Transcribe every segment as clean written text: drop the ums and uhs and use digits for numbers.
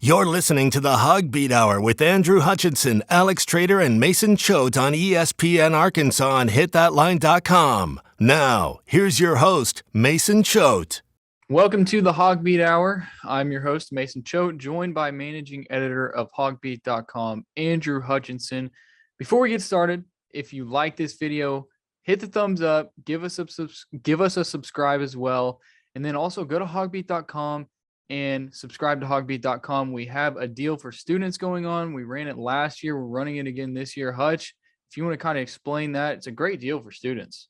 You're listening to the HawgBeat Hour with Andrew Hutchinson, Alex Trader, and Mason Choate on ESPN Arkansas and hitthatline.com. Now, here's your host, Mason Choate. Welcome to the HawgBeat Hour. I'm your host, Mason Choate, joined by managing editor of HawgBeat.com, Andrew Hutchinson. Before we get started, if you like this video, hit the thumbs up, give us a subscribe as well, and then also go to HawgBeat.com and subscribe to HawgBeat.com. We have a deal for students going on. We ran it last year. We're running it again this year. Hutch, if you want to kind of explain that, it's a great deal for students.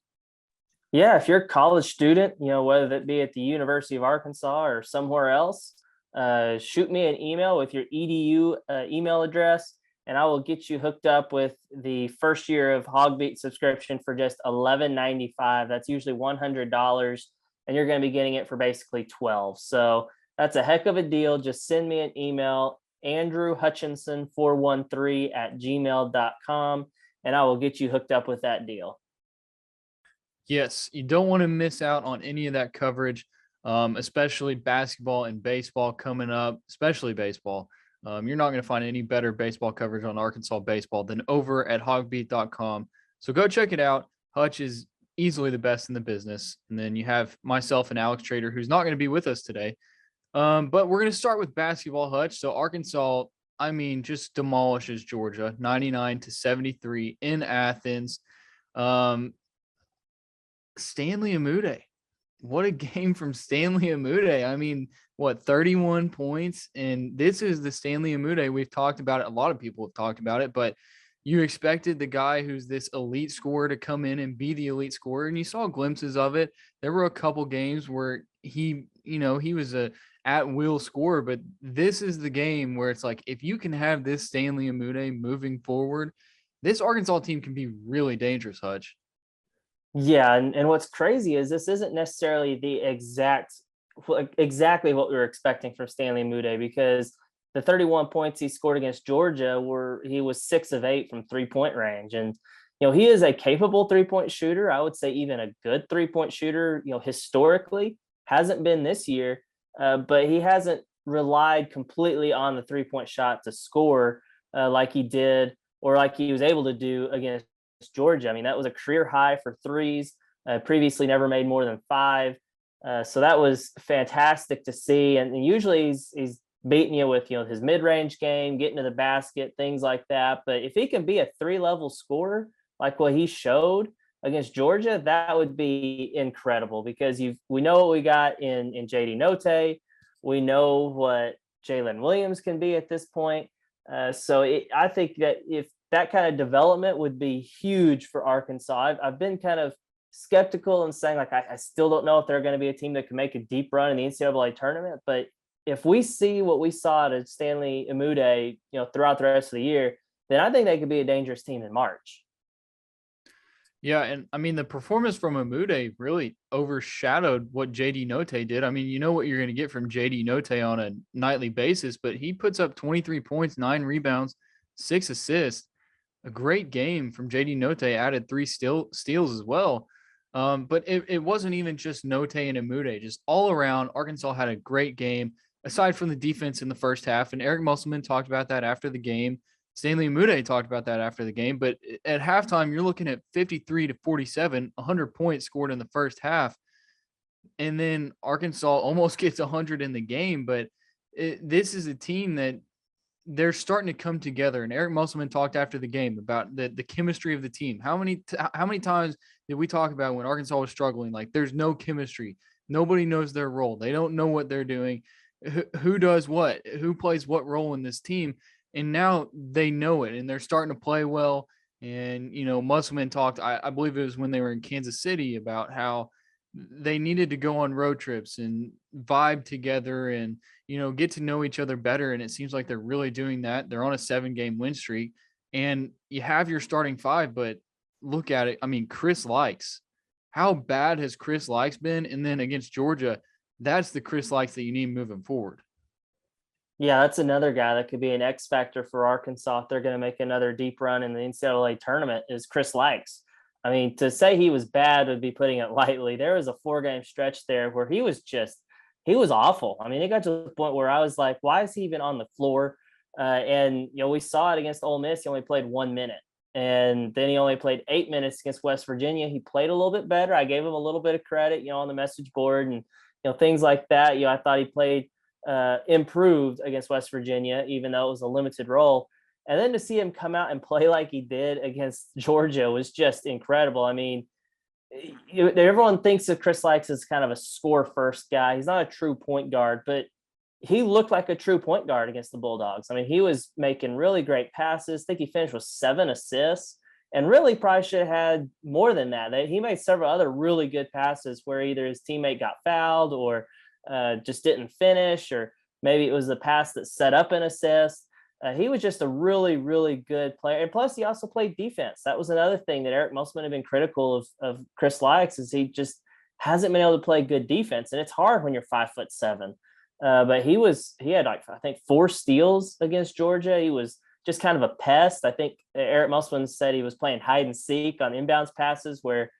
Yeah, if you're a college student, whether that be at the University of Arkansas or somewhere else, shoot me an email with your EDU email address, and I will get you hooked up with the first year of HawgBeat subscription for just $11.95. That's usually $100, and you're going to be getting it for basically $12. So that's a heck of a deal. Just send me an email, andrewhutchinson413@gmail.com, and I will get you hooked up with that deal. Yes, you don't want to miss out on any of that coverage, especially basketball and baseball coming up, especially baseball. You're not going to find any better baseball coverage on Arkansas baseball than over at HawgBeat.com. So go check it out. Hutch is easily the best in the business. And then you have myself and Alex Trader, who's not going to be with us today. But we're going to start with basketball, Hutch. So Arkansas, just demolishes Georgia, 99-73 in Athens. Stanley Umude. What a game from Stanley Umude. 31 points. And this is the Stanley Umude. We've talked about it. A lot of people have talked about it, but you expected the guy who's this elite scorer to come in and be the elite scorer. And you saw glimpses of it. There were a couple games where he was a at-will scorer, but this is the game where it's like, if you can have this Stanley Umude moving forward, this Arkansas team can be really dangerous, Hutch. Yeah, and what's crazy is this isn't necessarily the exactly what we were expecting from Stanley Umude, because the 31 points he scored against Georgia he was 6 of 8 from 3-point range. And, he is a capable 3-point shooter. I would say even a good 3-point shooter, historically. Hasn't been this year, but he hasn't relied completely on the 3-point shot to score like he did, or like he was able to do against Georgia. That was a career high for threes. Previously never made more than 5. So that was fantastic to see. And usually he's beating you with, his mid-range game, getting to the basket, things like that. But if he can be a 3-level scorer, like what he showed against Georgia, that would be incredible, because we know what we got in Notae. We know what Jalen Williams can be at this point. I think that if that kind of development would be huge for Arkansas. I've been kind of skeptical and saying, like, I still don't know if they're going to be a team that can make a deep run in the NCAA tournament. But if we see what we saw at Stanley Umude, throughout the rest of the year, then I think they could be a dangerous team in March. Yeah, and the performance from Umude really overshadowed what JD Notae did. You know what you're going to get from JD Notae on a nightly basis, but he puts up 23 points, 9 rebounds, 6 assists. A great game from JD Notae, added 3 steals as well. But it wasn't even just Notae and Umude. Just all around, Arkansas had a great game, aside from the defense in the first half. And Eric Musselman talked about that after the game. Stanley Umude talked about that after the game. But at halftime, you're looking at 53-47, 100 points scored in the first half. And then Arkansas almost gets 100 in the game. But this is a team that they're starting to come together. And Eric Musselman talked after the game about the chemistry of the team. How many times did we talk about when Arkansas was struggling? Like, there's no chemistry. Nobody knows their role. They don't know what they're doing. Who does what? Who plays what role in this team? And now they know it, and they're starting to play well. And, Musselman talked, I believe it was when they were in Kansas City, about how they needed to go on road trips and vibe together and, get to know each other better. And it seems like they're really doing that. They're on a 7-game win streak, and you have your starting 5, but look at it. Chris Lykes, how bad has Chris Lykes been? And then against Georgia, that's the Chris Lykes that you need moving forward. Yeah, that's another guy that could be an X factor for Arkansas if they're going to make another deep run in the NCAA tournament, is Chris Lykes. To say he was bad would be putting it lightly. There was a 4-game stretch there where he was just he was awful. I mean, it got to the point where I was like, why is he even on the floor? And we saw it against Ole Miss. He only played 1 minute, and then he only played 8 minutes against West Virginia. He played a little bit better. I gave him a little bit of credit, on the message board and things like that. I thought he played improved against West Virginia, even though it was a limited role. And then to see him come out and play like he did against Georgia was just incredible. I mean, everyone thinks of Chris Lykes as kind of a score first guy. He's not a true point guard, but he looked like a true point guard against the Bulldogs. I mean, he was making really great passes. I think he finished with 7 assists and really probably should have had more than that. He made several other really good passes where either his teammate got fouled or just didn't finish, or maybe it was the pass that set up an assist. He was just a really, really good player. And plus, he also played defense. That was another thing that Eric Musselman had been critical of Chris Lykes, is he just hasn't been able to play good defense. And it's hard when you're 5'7". But he had I think 4 steals against Georgia. He was just kind of a pest. I think Eric Musselman said he was playing hide and seek on inbounds passes, where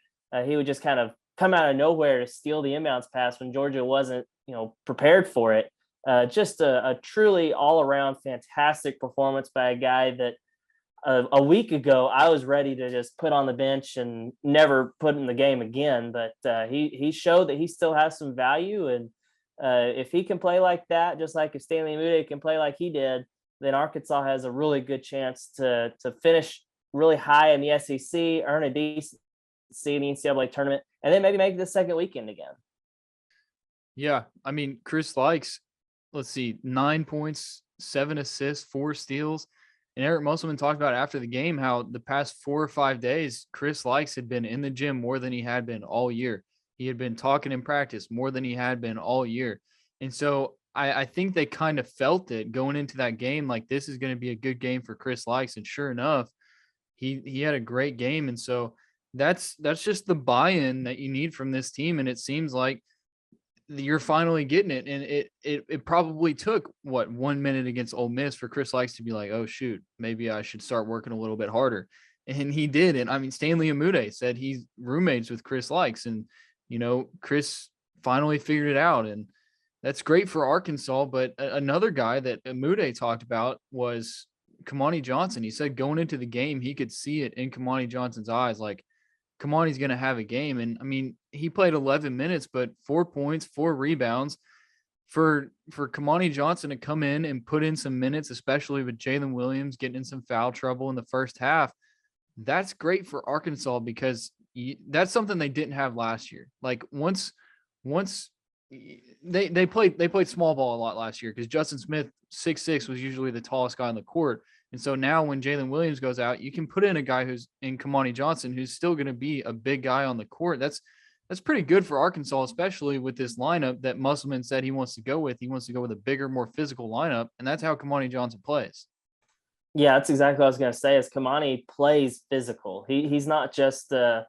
he would just kind of come out of nowhere to steal the inbounds pass when Georgia wasn't, prepared for it. Just a truly all-around fantastic performance by a guy that a week ago I was ready to just put on the bench and never put in the game again. But he showed that he still has some value, and if he can play like that, just like if Stanley Umude can play like he did, then Arkansas has a really good chance to finish really high in the SEC, earn a decent seed in the NCAA tournament, and then maybe make the second weekend again. Yeah, I mean, Chris Lykes, let's see, 9 points, 7 assists, 4 steals. And Eric Musselman talked about after the game how the past 4 or 5 days, Chris Lykes had been in the gym more than he had been all year. He had been talking in practice more than he had been all year. And so I think they kind of felt it going into that game, like this is going to be a good game for Chris Lykes. And sure enough, he had a great game. And so that's just the buy-in that you need from this team. And it seems like you're finally getting it. And it probably took 1 minute against Ole Miss for Chris Lykes to be like, oh shoot, maybe I should start working a little bit harder. And he did. And I mean, Stanley Umude said he's roommates with Chris Lykes, and Chris finally figured it out, and that's great for Arkansas. But another guy that Umude talked about was Kamani Johnson. He said going into the game, he could see it in Kamani Johnson's eyes, like Kamani's going to have a game. And I mean, he played 11 minutes, but 4 points, 4 rebounds. For Kamani Johnson to come in and put in some minutes, especially with Jalen Williams getting in some foul trouble in the first half, that's great for Arkansas, because that's something they didn't have last year. Like once they played small ball a lot last year, because Justin Smith 6'6" was usually the tallest guy on the court. And so now when Jalen Williams goes out, you can put in a guy who's in Kamani Johnson, who's still going to be a big guy on the court. That's pretty good for Arkansas, especially with this lineup that Musselman said he wants to go with. He wants to go with a bigger, more physical lineup, and that's how Kamani Johnson plays. Yeah, that's exactly what I was going to say. Is Kamani plays physical. He's not just a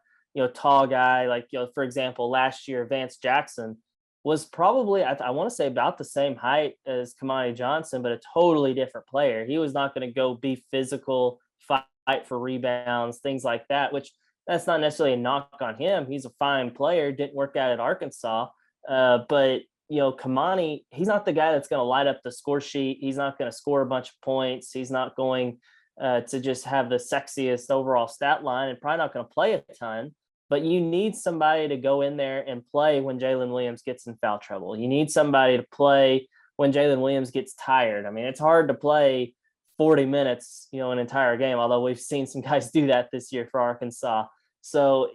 tall guy. Like, for example, last year Vance Jackson was probably, I want to say, about the same height as Kamani Johnson, but a totally different player. He was not going to go be physical, fight for rebounds, things like that, which that's not necessarily a knock on him. He's a fine player, didn't work out at Arkansas. But, Kamani, he's not the guy that's going to light up the score sheet. He's not going to score a bunch of points. He's not going to just have the sexiest overall stat line, and probably not going to play a ton. But you need somebody to go in there and play when Jalen Williams gets in foul trouble. You need somebody to play when Jalen Williams gets tired. I mean, it's hard to play 40 minutes, an entire game, although we've seen some guys do that this year for Arkansas. So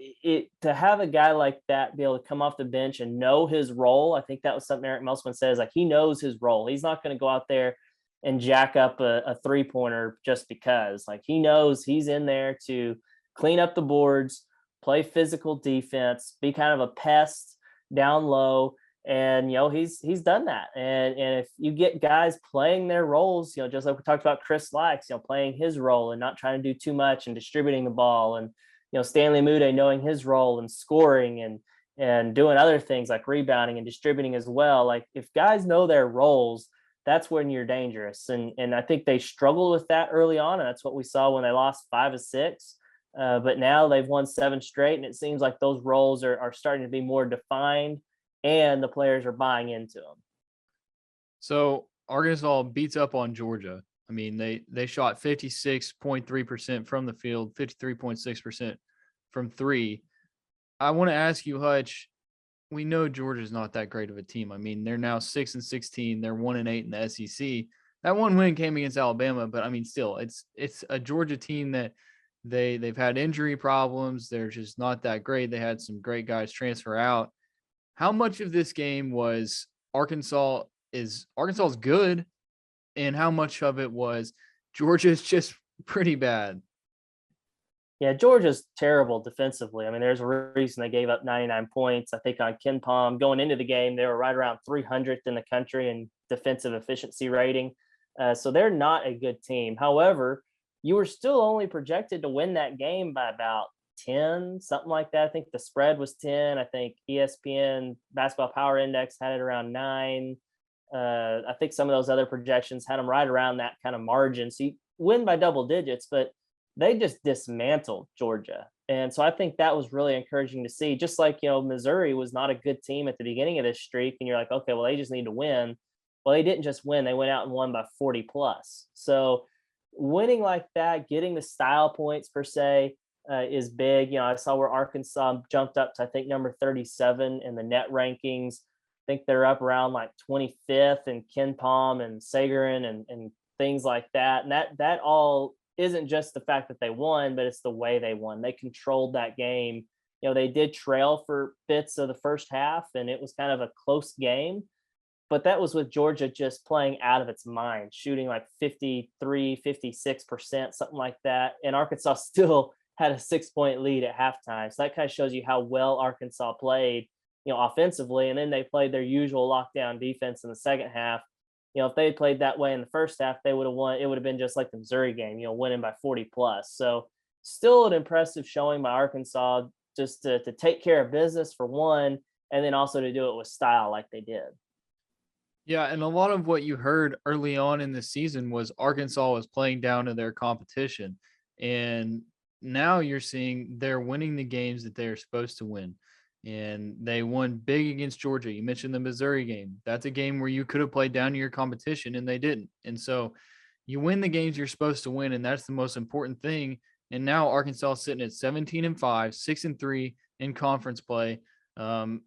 to have a guy like that be able to come off the bench and know his role, I think that was something Eric Musselman says, like he knows his role. He's not going to go out there and jack up a three-pointer just because. Like he knows he's in there to clean up the boards, play physical defense, be kind of a pest down low. And, he's done that. And if you get guys playing their roles, just like we talked about Chris Lykes, playing his role and not trying to do too much and distributing the ball, and, Stanley Umude knowing his role and scoring and doing other things like rebounding and distributing as well. Like if guys know their roles, that's when you're dangerous. And I think they struggled with that early on. And that's what we saw when they lost 5 of 6. But now they've won 7 straight, and it seems like those roles are starting to be more defined. and the players are buying into them. So Arkansas beats up on Georgia. I mean, they shot 56.3% from the field, 53.6% from three. I want to ask you, Hutch, we know Georgia's not that great of a team. I mean, they're now 6-16. They're 1-8 in the SEC. That one win came against Alabama, but I mean, still, it's a Georgia team that they've had injury problems. They're just not that great. They had some great guys transfer out. How much of this game was Arkansas's good, and how much of it was Georgia's just pretty bad? Yeah, Georgia's terrible defensively. I mean, there's a reason they gave up 99 points. I think on Ken Palm going into the game, they were right around 300th in the country in defensive efficiency rating. So they're not a good team. However, you were still only projected to win that game by about 10, something like that. I think the spread was 10. I think ESPN Basketball Power Index had it around 9. I think some of those other projections had them right around that kind of margin. So you win by double digits, but they just dismantled Georgia. And so I think that was really encouraging to see. Just like, Missouri was not a good team at the beginning of this streak. And you're like, okay, well, they just need to win. Well, they didn't just win. They went out and won by 40 plus. So winning like that, getting the style points per se, is big. I saw where Arkansas jumped up to, I think, number 37 in the net rankings. I think they're up around like 25th and Ken Palm and Sagarin and things like that. And that all isn't just the fact that they won, but it's the way they won. They controlled that game. They did trail for bits of the first half, and it was kind of a close game. But that was with Georgia just playing out of its mind, shooting like 53, 56%, something like that. And Arkansas still had a 6-point lead at halftime. So that kind of shows you how well Arkansas played, offensively. And then they played their usual lockdown defense in the second half. If they had played that way in the first half, they would have won. It would have been just like the Missouri game, winning by 40 plus. So still an impressive showing by Arkansas just to take care of business for one, and then also to do it with style like they did. Yeah, and a lot of what you heard early on in the season was Arkansas was playing down to their competition. And now you're seeing they're winning the games that they're supposed to win. And they won big against Georgia. You mentioned the Missouri game. That's a game where you could have played down to your competition, and they didn't. And so you win the games you're supposed to win, and that's the most important thing. And now Arkansas is sitting at 17-5, 6-3 in conference play. Arkansas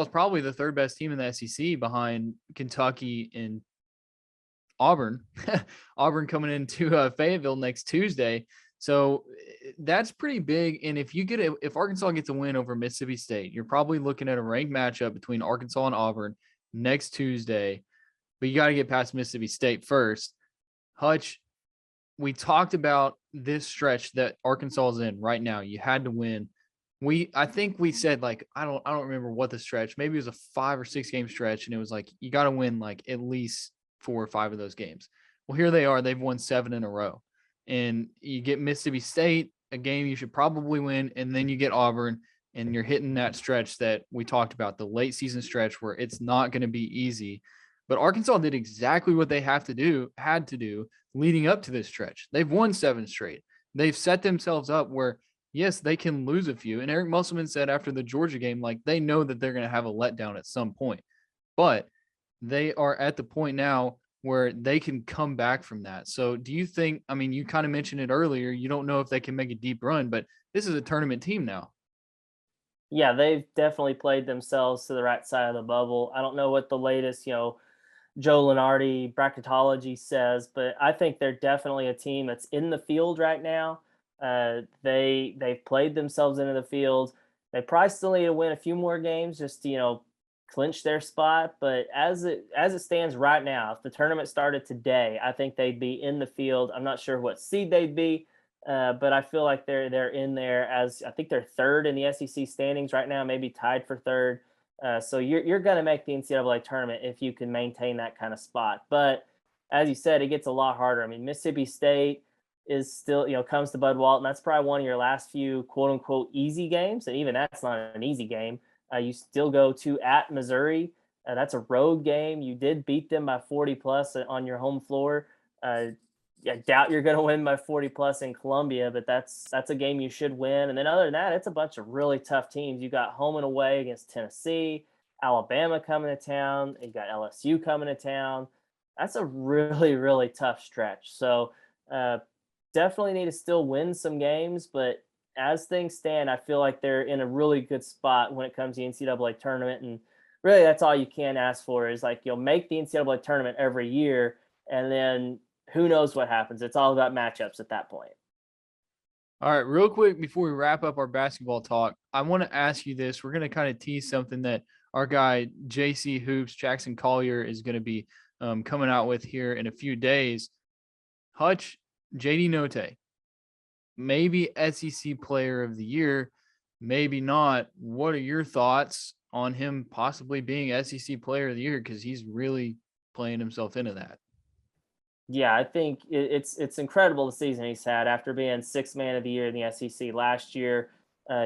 is probably the third best team in the SEC behind Kentucky and Auburn. Auburn coming into Fayetteville next Tuesday. So that's pretty big. And if Arkansas gets a win over Mississippi State, you're probably looking at a ranked matchup between Arkansas and Auburn next Tuesday. But you got to get past Mississippi State first. Hutch, we talked about this stretch that Arkansas is in right now. You had to win. I think we said, like, I don't remember what the stretch, maybe it was a 5 or 6 game stretch, and it was like you got to win like at least 4 or 5 of those games. Well, here they are. They've won 7 in a row. And you get Mississippi State, a game you should probably win, and then you get Auburn, and you're hitting that stretch that we talked about, the late season stretch where it's not going to be easy. But Arkansas did exactly what they had to do leading up to this stretch. They've won 7 straight. They've set themselves up where, yes, they can lose a few. And Eric Musselman said after the Georgia game, like, they know that they're going to have a letdown at some point. But they are at the point now where they can come back from that. So do you think, you kind of mentioned it earlier, you don't know if they can make a deep run, but this is a tournament team now. Yeah, they've definitely played themselves to the right side of the bubble. I don't know what the latest, Joe Lunardi bracketology says, but I think they're definitely a team that's in the field right now. They've played themselves into the field. They probably still need to win a few more games just to, clinch their spot. But as it stands right now, if the tournament started today, I think they'd be in the field. I'm not sure what seed they'd be, but I feel like they're in there. As I think they're third in the SEC standings right now, maybe tied for third. So you're going to make the NCAA tournament if you can maintain that kind of spot. But as you said, it gets a lot harder. Mississippi State is still, comes to Bud Walton. That's probably one of your last few quote unquote easy games. And even that's not an easy game. You still go to at Missouri. That's a road game. You did beat them by 40 plus on your home floor. I doubt you're going to win by 40 plus in Columbia, but that's a game you should win. And then other than that, it's a bunch of really tough teams. You got home and away against Tennessee, Alabama coming to town. You got LSU coming to town. That's a really, really tough stretch. So definitely need to still win some games. But as things stand, I feel like they're in a really good spot when it comes to the NCAA tournament. And really, that's all you can ask for is like, you'll make the NCAA tournament every year. And then who knows what happens? It's all about matchups at that point. All right, real quick before we wrap up our basketball talk, I want to ask you this. We're going to kind of tease something that our guy JC Hoops, Jackson Collier, is going to be coming out with here in a few days. Hutch, JD Notae, maybe SEC Player of the Year, maybe not. What are your thoughts on him possibly being SEC Player of the Year? Because he's really playing himself into that. Yeah, I think it's incredible the season he's had after being sixth man of the year in the SEC last year.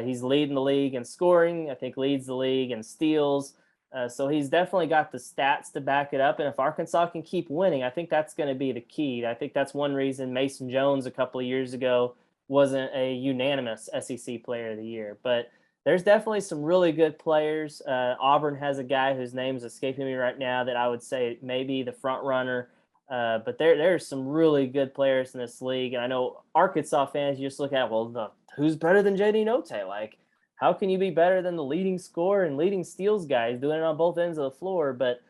He's leading the league in scoring. I think leads the league in steals. So he's definitely got the stats to back it up. And if Arkansas can keep winning, I think that's going to be the key. I think that's one reason Mason Jones a couple of years ago wasn't a unanimous SEC Player of the Year. But there's definitely some really good players. Auburn has a guy whose name is escaping me right now that I would say maybe the front runner. But there's some really good players in this league. And I know Arkansas fans, you just look at, who's better than JD Notae? Like, how can you be better than the leading scorer and leading steals guys doing it on both ends of the floor? But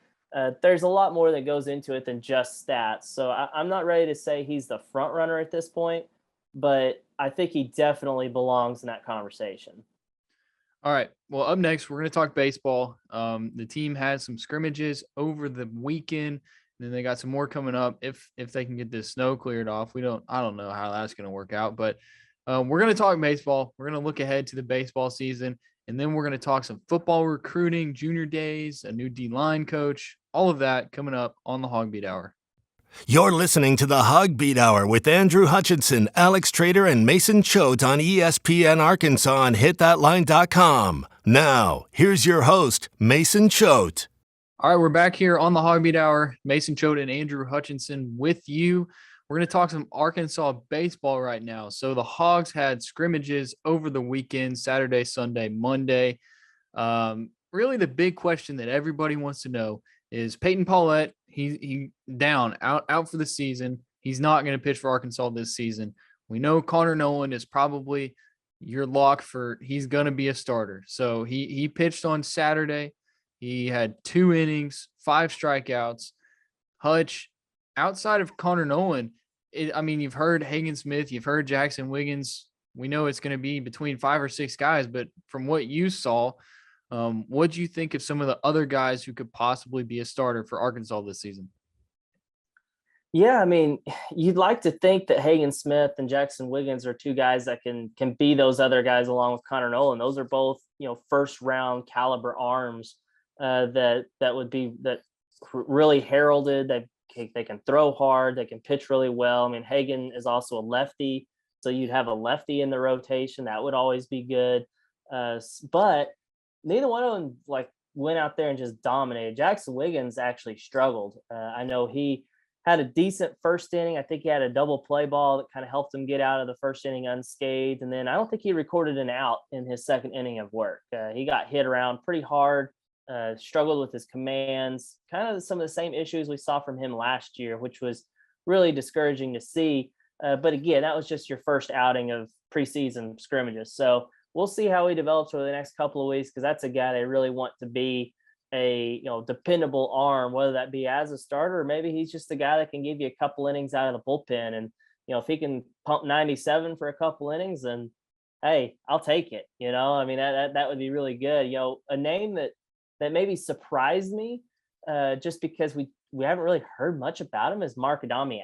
there's a lot more that goes into it than just stats. So I'm not ready to say he's the front runner at this point, but I think he definitely belongs in that conversation. All right. Well, up next, we're going to talk baseball. The team has some scrimmages over the weekend. And then they got some more coming up if they can get this snow cleared off. I don't know how that's going to work out, but we're going to talk baseball. We're going to look ahead to the baseball season, and then we're going to talk some football recruiting, junior days, a new D-line coach, all of that coming up on the HawgBeat Hour. You're listening to the HawgBeat Hour with Andrew Hutchinson, Alex Trader, and Mason Choate on ESPN Arkansas and HitThatLine.com. Now, here's your host, Mason Choate. All right, we're back here on the HawgBeat Hour. Mason Choate and Andrew Hutchinson with you. We're going to talk some Arkansas baseball right now. So the Hogs had scrimmages over the weekend, Saturday, Sunday, Monday. Really the big question that everybody wants to know is Peyton Paulette, he down, out for the season. He's not going to pitch for Arkansas this season. We know Connor Noland is probably your lock for he's going to be a starter. So he pitched on Saturday. He had 2 innings, 5 strikeouts. Hutch, outside of Connor Noland, you've heard Hagen Smith, you've heard Jackson Wiggins. We know it's going to be between 5 or 6 guys, but from what you saw, what do you think of some of the other guys who could possibly be a starter for Arkansas this season? Yeah, you'd like to think that Hagen Smith and Jackson Wiggins are 2 guys that can be those other guys along with Connor Noland. Those are both, first round caliber arms. That would be that really heralded. They can throw hard. They can pitch really well. Hagen is also a lefty, so you'd have a lefty in the rotation. That would always be good. But neither one of them went out there and just dominated. Jackson Wiggins actually struggled. I know he had a decent first inning. I think he had a double play ball that kind of helped him get out of the first inning unscathed. And then I don't think he recorded an out in his second inning of work. He got hit around pretty hard. Struggled with his commands, kind of some of the same issues we saw from him last year, which was really discouraging to see. But again, that was just your first outing of preseason scrimmages. So we'll see how he develops over the next couple of weeks, because that's a guy they really want to be a dependable arm, whether that be as a starter or maybe he's just a guy that can give you a couple innings out of the bullpen. And if he can pump 97 for a couple innings, then hey, I'll take it. That would be really good. A name that maybe surprised me just because we haven't really heard much about him is Mark Adamiak.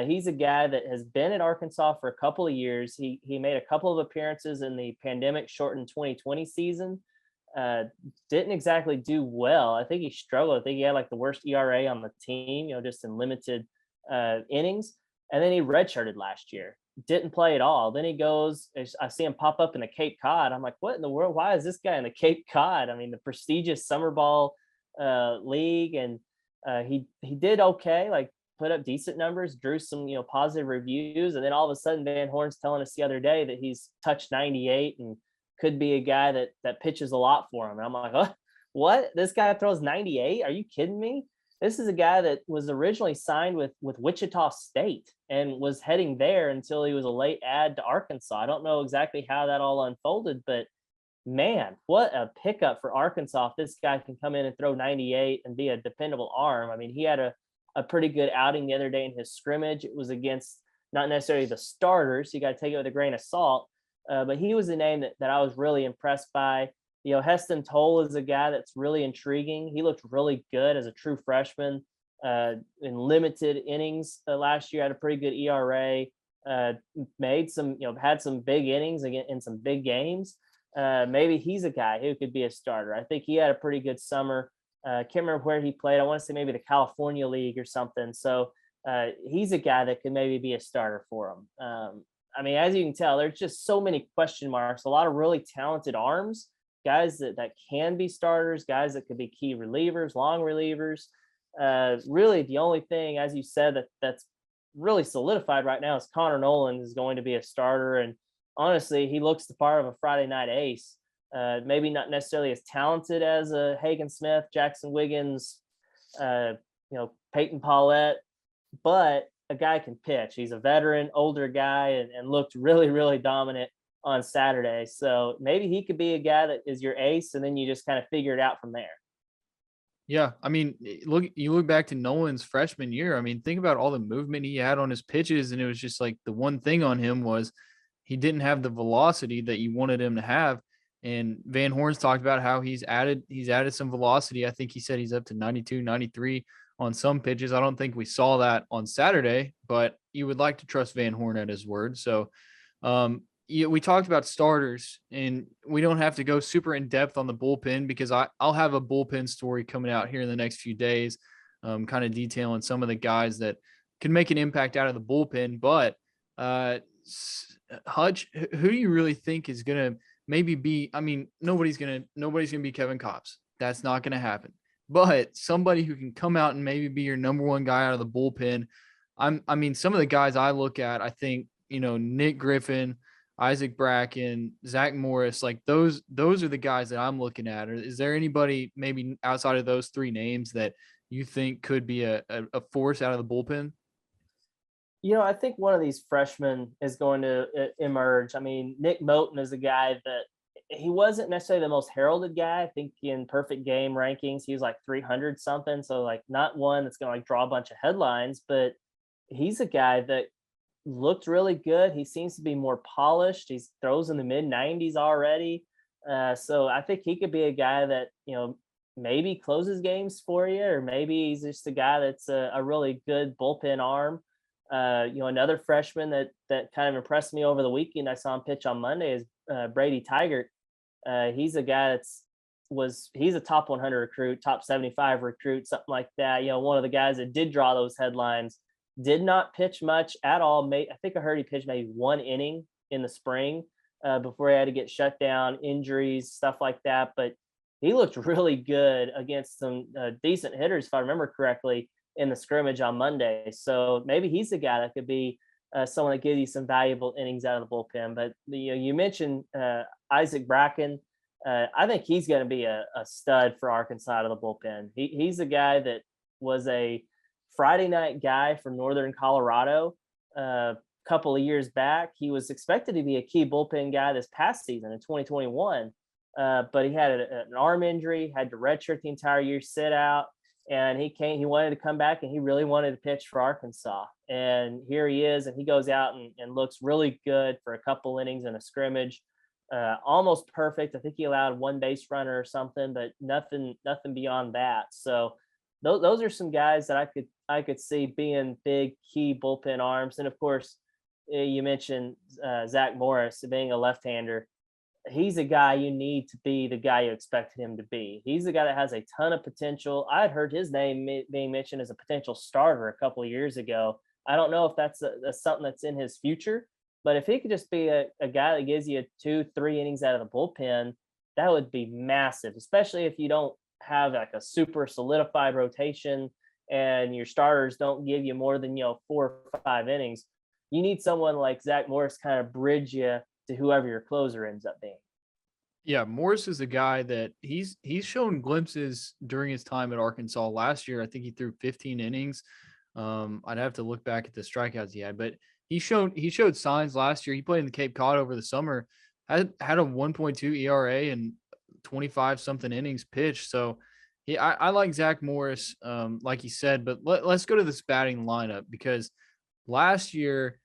He's a guy that has been at Arkansas for a couple of years. He made a couple of appearances in the pandemic shortened 2020 season. Didn't exactly do well. I think he struggled. I think he had the worst ERA on the team, just in limited innings. And then he redshirted last year. Didn't play at all. Then he goes, I see him pop up in the Cape Cod. I'm like, what in the world? Why is this guy in the Cape Cod? The prestigious summer ball league. And he did okay, put up decent numbers, drew some, positive reviews. And then all of a sudden Van Horn's telling us the other day that he's touched 98 and could be a guy that pitches a lot for him. And I'm like, oh, what? This guy throws 98? Are you kidding me? This is a guy that was originally signed with Wichita State and was heading there until he was a late add to Arkansas. I don't know exactly how that all unfolded, but man, what a pickup for Arkansas if this guy can come in and throw 98 and be a dependable arm. I mean, he had a pretty good outing the other day in his scrimmage. It was against not necessarily the starters, so you got to take it with a grain of salt, but he was a name that I was really impressed by. Heston Toll is a guy that's really intriguing. He looked really good as a true freshman in limited innings last year, had a pretty good ERA, made some, had some big innings in some big games. Maybe he's a guy who could be a starter. I think he had a pretty good summer. Can't remember where he played. I want to say maybe the California League or something. So he's a guy that could maybe be a starter for him. I mean, as you can tell, there's just so many question marks, a lot of really talented arms, guys that can be starters, guys that could be key relievers, long relievers. Really, the only thing, as you said, that's really solidified right now is Connor Nolan is going to be a starter. And honestly, he looks the part of a Friday night ace. Maybe not necessarily as talented as Hagen Smith, Jackson Wiggins, Peyton Paulette, but a guy can pitch. He's a veteran, older guy, and looked really, really dominant on Saturday. So maybe he could be a guy that is your ace, and then you just kind of figure it out from there. Yeah, I mean, you look back to Nolan's freshman year. I mean, think about all the movement he had on his pitches, and it was just like the one thing on him was he didn't have the velocity that you wanted him to have. And Van Horn's talked about how he's added some velocity. I think he said he's up to 92, 93 on some pitches. I don't think we saw that on Saturday, but you would like to trust Van Horn at his word. So we talked about starters, and we don't have to go super in depth on the bullpen because I'll have a bullpen story coming out here in the next few days, kind of detailing some of the guys that can make an impact out of the bullpen. But Hutch, who do you really think is going to maybe be? I mean, nobody's going to be Kevin Kopps. That's not going to happen. But somebody who can come out and maybe be your number one guy out of the bullpen. I mean, some of the guys I look at, I think, Nick Griffin, Isaac Bracken, Zach Morris, like those are the guys that I'm looking at. Or is there anybody maybe outside of those three names that you think could be a force out of the bullpen? I think one of these freshmen is going to emerge. I mean, Nick Moten is a guy that he wasn't necessarily the most heralded guy. I think in perfect game rankings, he was like 300 something. So like not one that's going to like draw a bunch of headlines, but he's a guy that looked really good. He seems to be more polished. He throws in the mid 90s already. So I think he could be a guy that, maybe closes games for you, or maybe he's just a guy that's a really good bullpen arm. Another freshman that kind of impressed me over the weekend, I saw him pitch on Monday, is Brady Tigert. He's a guy he's a top 100 recruit, top 75 recruit, something like that. One of the guys that did draw those headlines. Did not pitch much at all. I think I heard he pitched maybe one inning in the spring before he had to get shut down, injuries, stuff like that. But he looked really good against some decent hitters, if I remember correctly, in the scrimmage on Monday. So maybe he's the guy that could be someone that gives you some valuable innings out of the bullpen. But you mentioned Isaac Bracken. I think he's going to be a stud for Arkansas out of the bullpen. He's a guy that was a Friday night guy from Northern Colorado a couple of years back. He was expected to be a key bullpen guy this past season in 2021, but he had an arm injury, had to redshirt the entire year, sit out, and he wanted to come back, and he really wanted to pitch for Arkansas. And here he is, and he goes out and looks really good for a couple innings in a scrimmage. Almost perfect. I think he allowed one base runner or something, but nothing beyond that. So those are some guys that I could see being big key bullpen arms. And of course, you mentioned Zach Morris being a left-hander. He's a guy you need to be the guy you expected him to be. He's a guy that has a ton of potential. I had heard his name being mentioned as a potential starter a couple of years ago. I don't know if that's something that's in his future, but if he could just be a guy that gives you 2-3 innings out of the bullpen, that would be massive, especially if you don't have like a super solidified rotation and your starters don't give you more than 4 or 5 innings, you need someone like Zach Morris kind of bridge you to whoever your closer ends up being. Yeah, Morris is a guy that he's shown glimpses during his time at Arkansas last year. I think he threw 15 innings. I'd have to look back at the strikeouts he had, but he showed signs last year. He played in the Cape Cod over the summer, had a 1.2 ERA and 25 something innings pitched. So I like Zach Morris, like he said, but let's go to this batting lineup because last year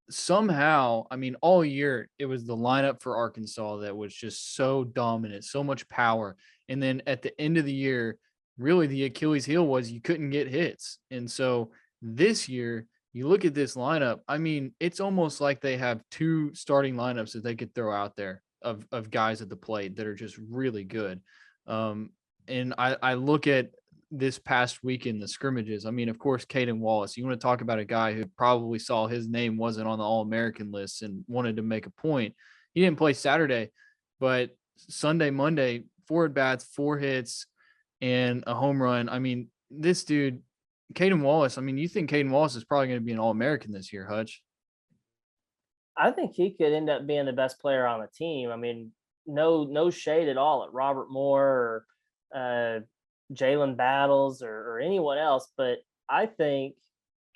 somehow, I mean, all year it was the lineup for Arkansas that was just so dominant, so much power. And then at the end of the year, really the Achilles heel was you couldn't get hits. And so this year, you look at this lineup, I mean, it's almost like they have two starting lineups that they could throw out there of guys at the plate that are just really good. And I look at this past week in the scrimmages. I mean, of course, Caden Wallace. You want to talk about a guy who probably saw his name wasn't on the All-American list and wanted to make a point. He didn't play Saturday, but Sunday, Monday, 4 at-bats, 4 hits, and a home run. I mean, this dude, Caden Wallace, I mean, you think Caden Wallace is probably going to be an All-American this year, Hutch? I think he could end up being the best player on the team. I mean, no shade at all at Robert Moore or Jalen Battles or anyone else, but I think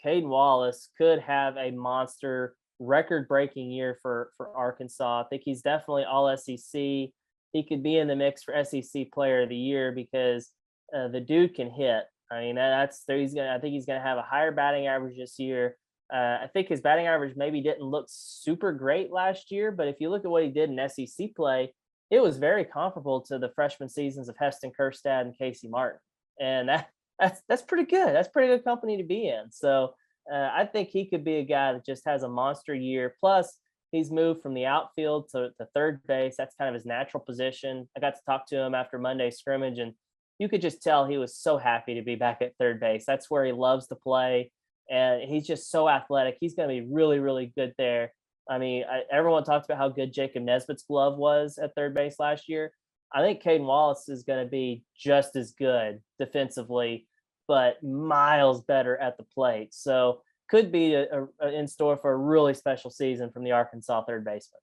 Caden Wallace could have a monster record-breaking year for Arkansas. I think he's definitely all SEC. He could be in the mix for SEC Player of the Year because the dude can hit. I mean, I think he's gonna have a higher batting average this year. I think his batting average maybe didn't look super great last year, but if you look at what he did in SEC play, it was very comparable to the freshman seasons of Heston Kjerstad and Casey Martin, and that's pretty good. That's pretty good company to be in. So I think he could be a guy that just has a monster year. Plus, he's moved from the outfield to third base. That's kind of his natural position. I got to talk to him after Monday's scrimmage, and you could just tell he was so happy to be back at third base. That's where he loves to play, and he's just so athletic. He's going to be really, really good there. I mean, everyone talks about how good Jacob Nesbitt's glove was at third base last year. I think Caden Wallace is going to be just as good defensively, but miles better at the plate. So could be in store for a really special season from the Arkansas third baseman.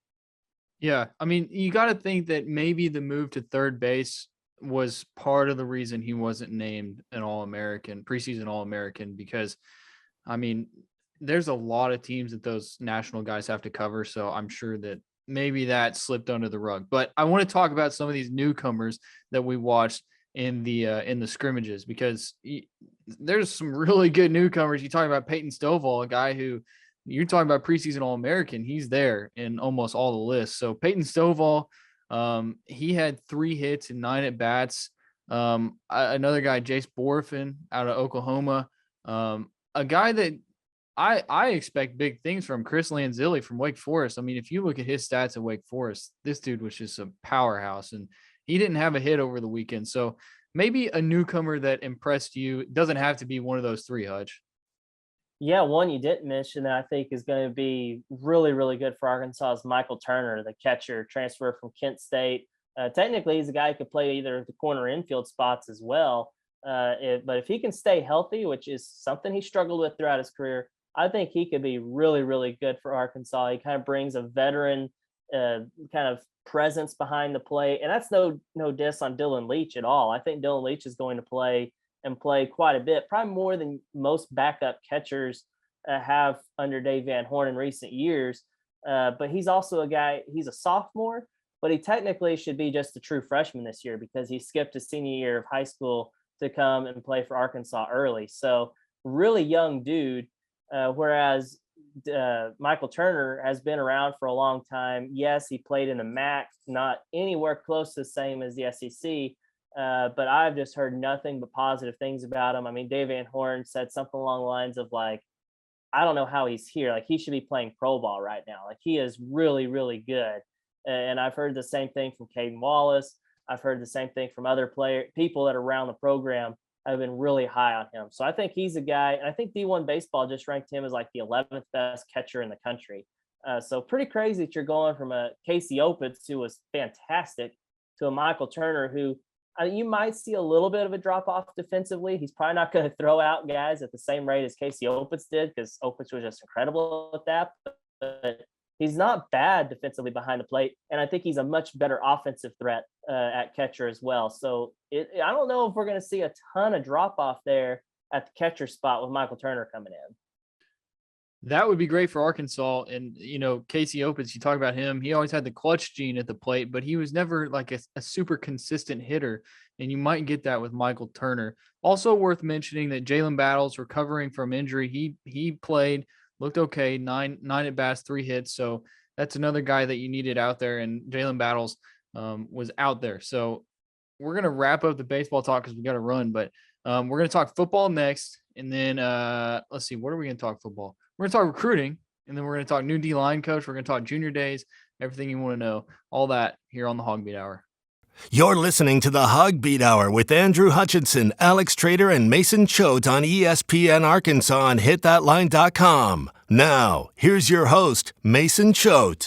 Yeah, I mean, you got to think that maybe the move to third base was part of the reason he wasn't named an All-American, preseason All-American, because, I mean, there's a lot of teams that those national guys have to cover. So I'm sure that maybe that slipped under the rug. But I want to talk about some of these newcomers that we watched in the scrimmages, because there's some really good newcomers. You talk about Peyton Stovall, a guy who you're talking about preseason All-American. He's there in almost all the lists. So Peyton Stovall, he had 3 hits and 9 at bats. Another guy, Jace Borfin out of Oklahoma, a guy that I expect big things from, Chris Lanzilli from Wake Forest. I mean, if you look at his stats at Wake Forest, this dude was just a powerhouse, and he didn't have a hit over the weekend. So maybe a newcomer that impressed you. Doesn't have to be one of those 3, Hutch. Yeah, one you didn't mention that I think is going to be really, really good for Arkansas is Michael Turner, the catcher, transfer from Kent State. Technically, he's a guy who could play either the corner infield spots as well. But if he can stay healthy, which is something he struggled with throughout his career, I think he could be really, really good for Arkansas. He kind of brings a veteran kind of presence behind the plate. And that's no diss on Dylan Leach at all. I think Dylan Leach is going to play quite a bit, probably more than most backup catchers have under Dave Van Horn in recent years. But he's also a guy, he's a sophomore, but he technically should be just a true freshman this year because he skipped his senior year of high school to come and play for Arkansas early. So really young dude. Whereas Michael Turner has been around for a long time. Yes, he played in the MAC, not anywhere close to the same as the SEC, but I've just heard nothing but positive things about him. I mean, Dave Van Horn said something along the lines of like, I don't know how he's here. Like, he should be playing pro ball right now. Like, he is really, really good. And I've heard the same thing from Caden Wallace. I've heard the same thing from other people that are around the program. I've been really high on him. So I think he's a guy, and I think D1 Baseball just ranked him as like the 11th best catcher in the country. So pretty crazy that you're going from a Casey Opitz, who was fantastic, to a Michael Turner, who You might see a little bit of a drop off defensively. He's probably not going to throw out guys at the same rate as Casey Opitz did, because Opitz was just incredible at that. But he's not bad defensively behind the plate, and I think he's a much better offensive threat at catcher as well. So I don't know if we're going to see a ton of drop off there at the catcher spot with Michael Turner coming in. That would be great for Arkansas. And, Casey Opitz, you talk about him. He always had the clutch gene at the plate, but he was never like a super consistent hitter. And you might get that with Michael Turner. Also worth mentioning that Jalen Battles, recovering from injury, he played, looked okay, nine at bats, 3 hits. So that's another guy that you needed out there. And Jalen Battles was out there. So we're going to wrap up the baseball talk because we got to run. But we're going to talk football next. And then let's see, what are we going to talk football? We're going to talk recruiting, and then we're going to talk new D-line coach. We're going to talk junior days, everything you want to know, all that here on the HawgBeat Hour. You're listening to the HawgBeat Hour with Andrew Hutchinson, Alex Trader, and Mason Choate on ESPN Arkansas on hitthatline.com. Now, here's your host, Mason Choate.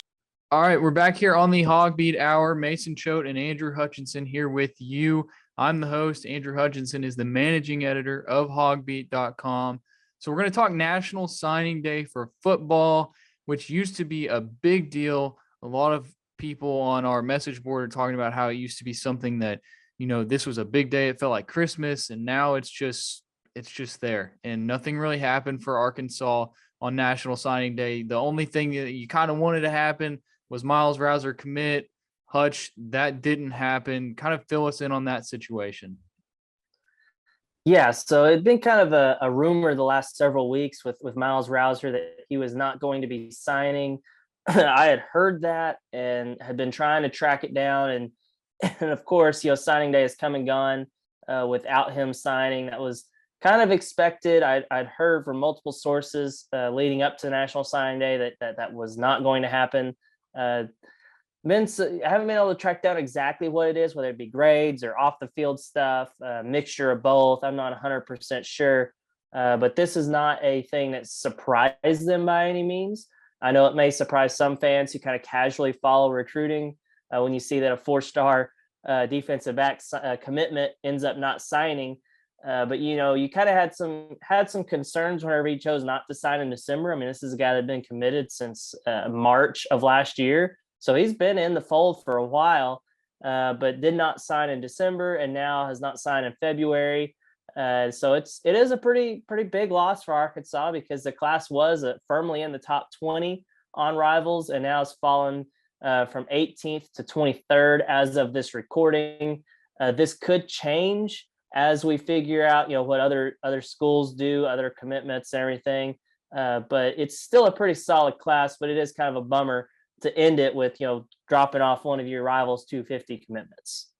All right, we're back here on the HawgBeat Hour. Mason Choate and Andrew Hutchinson here with you. I'm the host. Andrew Hutchinson is the managing editor of HawgBeat.com. So we're going to talk National Signing Day for football, which used to be a big deal. A lot of people on our message board are talking about how it used to be something that, this was a big day. It felt like Christmas, and now it's just there. And nothing really happened for Arkansas on National Signing Day. The only thing that you kind of wanted to happen was Miles Rouser commit. Hutch, that didn't happen. Kind of fill us in on that situation. Yeah, so it'd been kind of a rumor the last several weeks with Miles Rouser that he was not going to be signing. I had heard that and had been trying to track it down. And of course, signing day has come and gone without him signing. That was kind of expected. I'd heard from multiple sources leading up to National Signing Day that was not going to happen. I haven't been able to track down exactly what it is, whether it be grades or off the field stuff, mixture of both. I'm not 100% sure, but this is not a thing that surprised them by any means. I know it may surprise some fans who kind of casually follow recruiting when you see that a 4-star defensive back commitment ends up not signing. But you kind of had some concerns whenever he chose not to sign in December. I mean, this is a guy that had been committed since March of last year. So he's been in the fold for a while, but did not sign in December, and now has not signed in February. So it is a pretty big loss for Arkansas, because the class was firmly in the top 20 on Rivals, and now it's fallen from 18th to 23rd as of this recording. This could change as we figure out, what other schools do, other commitments and everything. But it's still a pretty solid class, but it is kind of a bummer to end it with, dropping off one of your Rivals 250 commitments.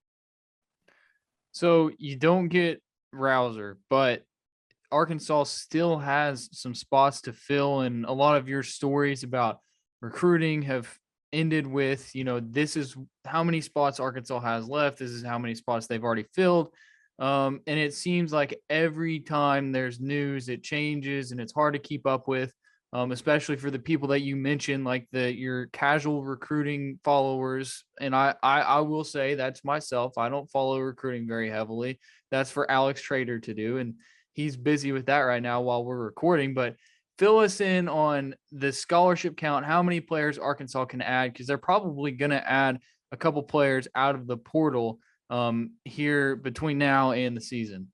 So you don't get Rouser, but Arkansas still has some spots to fill. And a lot of your stories about recruiting have ended with, this is how many spots Arkansas has left. This is how many spots they've already filled. And it seems like every time there's news, it changes and it's hard to keep up with. Especially for the people that you mentioned, like your casual recruiting followers. And I will say that's myself. I don't follow recruiting very heavily. That's for Alex Trader to do. And he's busy with that right now while we're recording. But fill us in on the scholarship count, how many players Arkansas can add, because they're probably going to add a couple players out of the portal here between now and the season.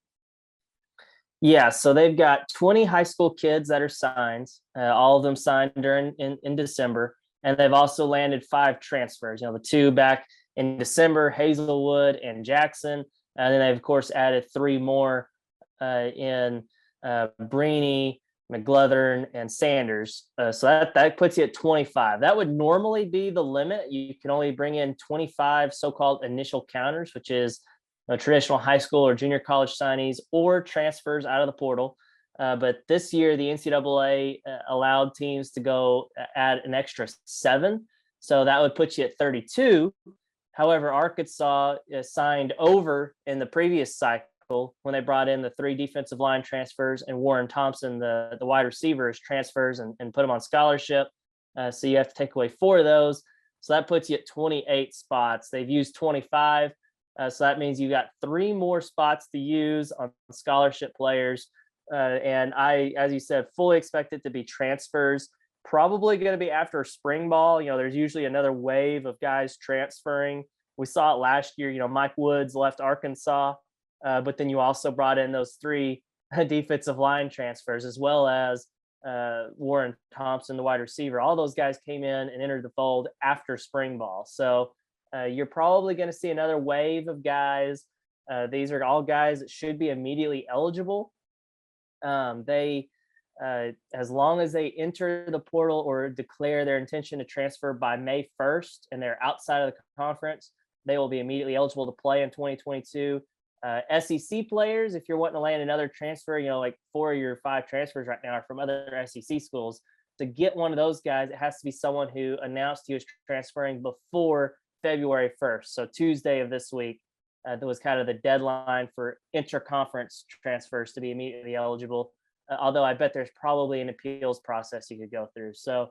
Yeah, so they've got 20 high school kids that are signed, all of them signed in December. And they've also landed 5 transfers, the 2 back in December, Hazelwood and Jackson. And then they've, of course, added 3 more in Breeny, McGlothern, and Sanders. So that puts you at 25. That would normally be the limit. You can only bring in 25 so-called initial counters, which is traditional high school or junior college signees or transfers out of the portal. But this year, the NCAA allowed teams to go add an extra 7. So that would put you at 32. However, Arkansas signed over in the previous cycle when they brought in the 3 defensive line transfers and Warren Thompson, the wide receivers transfers, and put them on scholarship. So you have to take away 4 of those. So that puts you at 28 spots. They've used 25. So that means you got 3 more spots to use on scholarship players. And I, as you said, fully expect it to be transfers. Probably going to be after spring ball. There's usually another wave of guys transferring. We saw it last year. Mike Woods left Arkansas, but then you also brought in those 3 defensive line transfers, as well as Warren Thompson, the wide receiver. All those guys came in and entered the fold after spring ball. So you're probably going to see another wave of guys. These are all guys that should be immediately eligible. They as long as they enter the portal or declare their intention to transfer by May 1st and they're outside of the conference, they will be immediately eligible to play in 2022. SEC players, if you're wanting to land another transfer, like 4 of your 5 transfers right now are from other SEC schools. To get one of those guys, it has to be someone who announced he was transferring before February 1st. So Tuesday of this week, that was kind of the deadline for interconference transfers to be immediately eligible. Although I bet there's probably an appeals process you could go through. So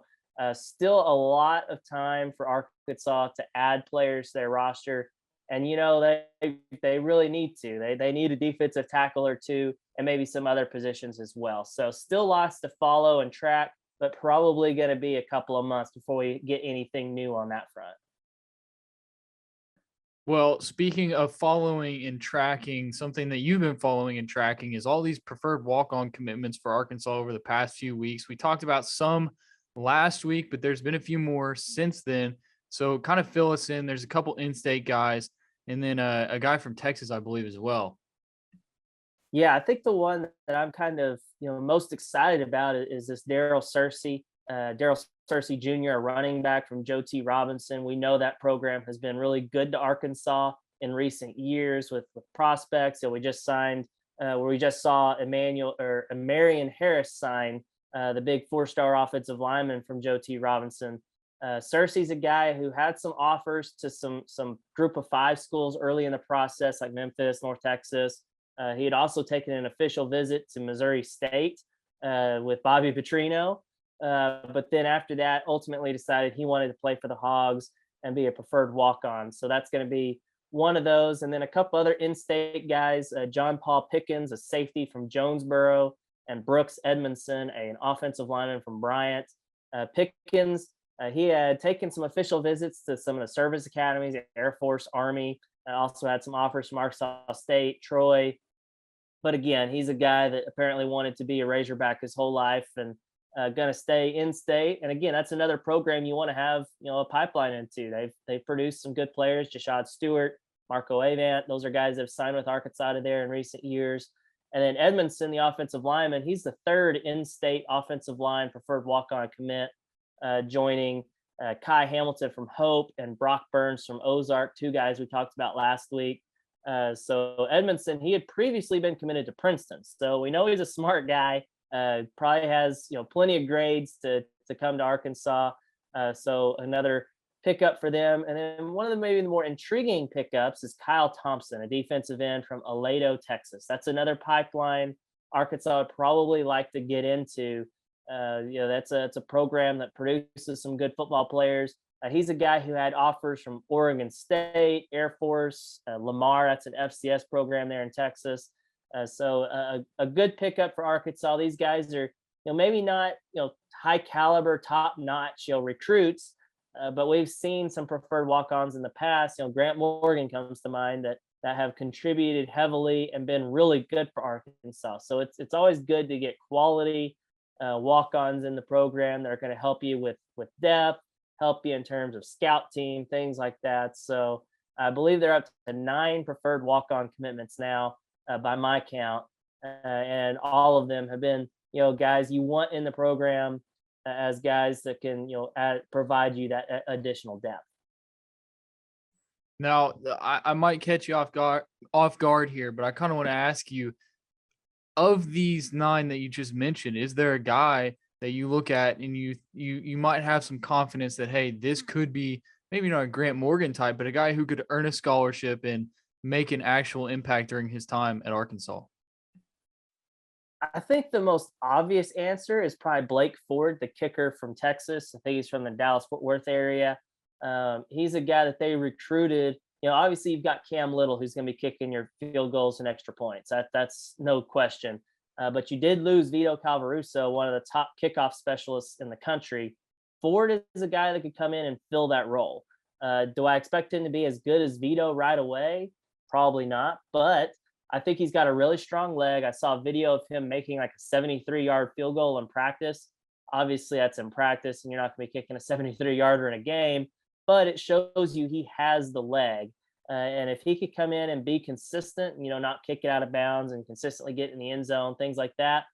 still a lot of time for Arkansas to add players to their roster. And, they really need to. They need a defensive tackle or 2 and maybe some other positions as well. So still lots to follow and track, but probably going to be a couple of months before we get anything new on that front. Well, speaking of following and tracking, something that you've been following and tracking is all these preferred walk-on commitments for Arkansas over the past few weeks. We talked about some last week, but there's been a few more since then. So kind of fill us in. There's a couple in-state guys and then a guy from Texas, I believe, as well. Yeah, I think the one that I'm kind of most excited about is this Daryl Searcy. Daryl Searcy Jr., a running back from Joe T. Robinson. We know that program has been really good to Arkansas in recent years with prospects. So we just signed, where we just saw Marion Harris sign, the big 4-star offensive lineman from Joe T. Robinson. Searcy's a guy who had some offers to some group of 5 schools early in the process, like Memphis, North Texas. He had also taken an official visit to Missouri State with Bobby Petrino. But then after that, ultimately decided he wanted to play for the Hogs and be a preferred walk-on. So that's going to be one of those. And then a couple other in-state guys, John Paul Pickens, a safety from Jonesboro, and Brooks Edmondson, an offensive lineman from Bryant. Pickens, he had taken some official visits to some of the service academies, Air Force, Army. Also had some offers from Arkansas State, Troy. But again, he's a guy that apparently wanted to be a Razorback his whole life and going to stay in state. And again, that's another program you want to have, a pipeline into. They've produced some good players, Jashad Stewart, Marco Avant. Those are guys that have signed with Arkansas to there in recent years. And then Edmondson, the offensive lineman, he's the 3rd in-state offensive line preferred walk-on commit, joining Kai Hamilton from Hope and Brock Burns from Ozark, 2 guys we talked about last week. So Edmondson, he had previously been committed to Princeton. So we know he's a smart guy. Probably has plenty of grades to come to Arkansas. So another pickup for them. And then one of the maybe the more intriguing pickups is Kyle Thompson, a defensive end from Aledo, Texas. That's another pipeline Arkansas would probably like to get into. It's a program that produces some good football players. He's a guy who had offers from Oregon State, Air Force, Lamar. That's an FCS program there in Texas. So a good pickup for Arkansas. These guys are, maybe not, high caliber, top notch, recruits, but we've seen some preferred walk-ons in the past. Grant Morgan comes to mind that have contributed heavily and been really good for Arkansas. So it's always good to get quality walk-ons in the program that are going to help you with depth, help you in terms of scout team, things like that. So I believe they're up to 9 preferred walk-on commitments now. By my count, and all of them have been, guys you want in the program as guys that can, provide you that additional depth. Now, I might catch you off guard here, but I kind of want to ask you, of these 9 that you just mentioned, is there a guy that you look at and you might have some confidence that, hey, this could be maybe not a Grant Morgan type, but a guy who could earn a scholarship and make an actual impact during his time at Arkansas? I think the most obvious answer is probably Blake Ford, the kicker from Texas. I think he's from the Dallas-Fort Worth area. He's a guy that they recruited obviously you've got Cam Little who's going to be kicking your field goals and extra points. That's no question. But you did lose Vito Calvaruso, one of the top kickoff specialists in the country. Ford is a guy that could come in and fill that role. Do I expect him to be as good as Vito right away? Probably not, but I think he's got a really strong leg. I saw a video of him making like a 73-yard field goal in practice. Obviously, that's in practice, and you're not going to be kicking a 73-yarder in a game, but it shows you he has the leg. And if he could come in and be consistent, not kick it out of bounds and consistently get in the end zone, things like that,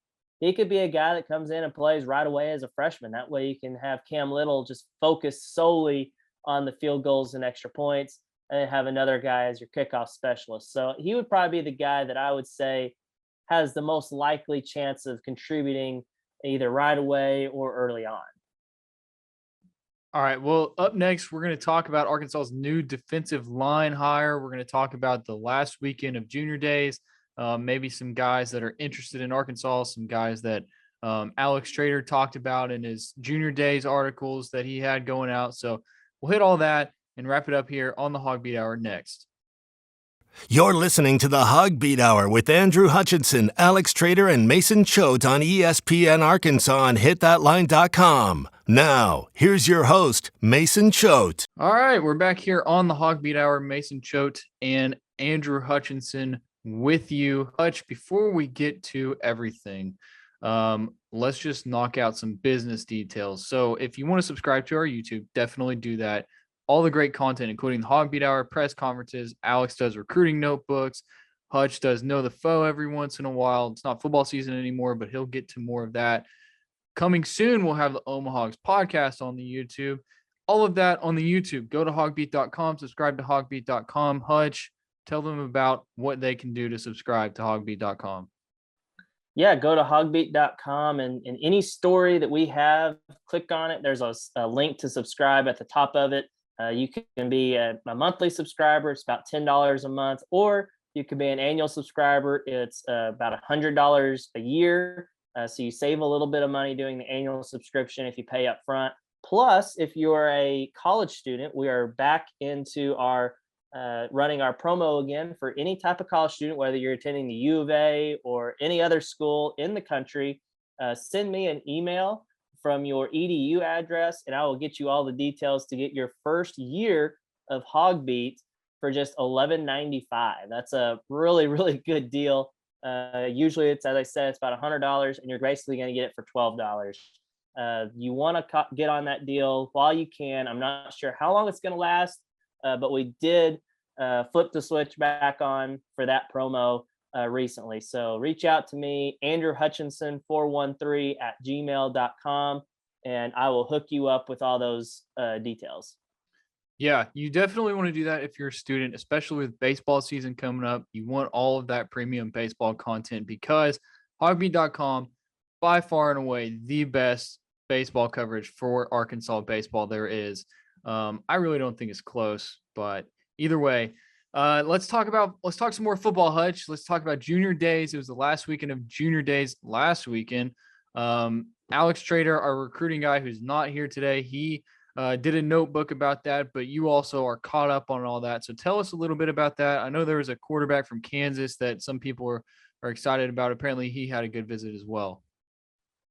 he could be a guy that comes in and plays right away as a freshman. That way you can have Cam Little just focus solely on the field goals and extra points, and then have another guy as your kickoff specialist. So he would probably be the guy that I would say has the most likely chance of contributing either right away or early on. All right. Well, up next, we're going to talk about Arkansas's new defensive line hire. We're going to talk about the last weekend of junior days, maybe some guys that are interested in Arkansas, some guys that Alex Trader talked about in his junior days articles that he had going out. So we'll hit all that and wrap it up here on the HawgBeat Hour next. You're listening to the HawgBeat Hour with Andrew Hutchinson, Alex Trader, and Mason Choate on ESPN Arkansas and HitThatLine.com. Now, here's your host, Mason Choate. All right, we're back here on the HawgBeat Hour. Mason Choate and Andrew Hutchinson with you. Hutch, before we get to everything, let's just knock out some business details. So if you want to subscribe to our YouTube, definitely do that. All the great content, including the HawgBeat Hour, press conferences. Alex does recruiting notebooks. Hutch does Know the Foe every once in a while. It's not football season anymore, but he'll get to more of that. Coming soon, we'll have the Omaha's podcast on the YouTube. All of that on the YouTube. Go to HawgBeat.com, subscribe to HawgBeat.com. Hutch, tell them about what they can do to subscribe to HawgBeat.com. Yeah, go to HawgBeat.com and any story that we have, click on it. There's a link to subscribe at the top of it. You can be a monthly subscriber. It's about $10 a month, or you could be an annual subscriber. It's about $100 a year. So you save a little bit of money doing the annual subscription if you pay up front. Plus, if you're a college student, we are back into our running our promo again for any type of college student, whether you're attending the U of A or any other school in the country. Send me an email from your EDU address, and I will get you all the details to get your first year of HawgBeat for just $11.95. That's a really, really good deal. Usually it's, as I said, it's about $100, and you're basically going to get it for $12. You want to get on that deal while you can. I'm not sure how long it's going to last, but we did flip the switch back on for that promo recently. So reach out to me, Andrew Hutchinson 413 @gmail.com, and I will hook you up with all those details. Yeah, you definitely want to do that if you're a student, especially with baseball season coming up. You want all of that premium baseball content because HawgBeat.com, by far and away, the best baseball coverage for Arkansas baseball there is. I really don't think it's close, but either way, let's talk some more football, Hutch. Let's talk about junior days. It was the last weekend of junior days last weekend. Alex Trader, our recruiting guy who's not here today, he did a notebook about that, but you also are caught up on all that. So tell us a little bit about that. I know there was a quarterback from Kansas that some people are excited about. Apparently he had a good visit as well.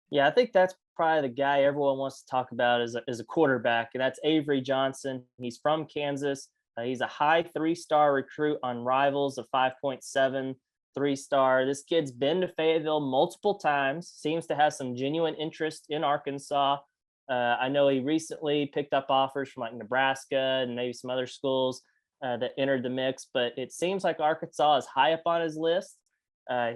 Yeah, I think that's probably the guy everyone wants to talk about as a quarterback, and that's Avery Johnson. He's from Kansas. He's a high 3-star recruit on Rivals, a 5.7 3-star. This kid's been to Fayetteville multiple times, seems to have some genuine interest in Arkansas. I know he recently picked up offers from like Nebraska and maybe some other schools that entered the mix, but it seems like Arkansas is high up on his list.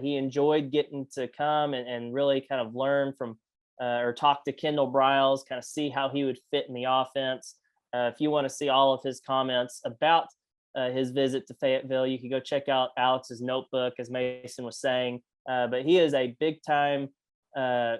He enjoyed getting to come and really kind of learn from or talk to Kendall Briles, kind of see how he would fit in the offense. If you want to see all of his comments about his visit to Fayetteville, you can go check out Alex's notebook, as Mason was saying. But he is a big time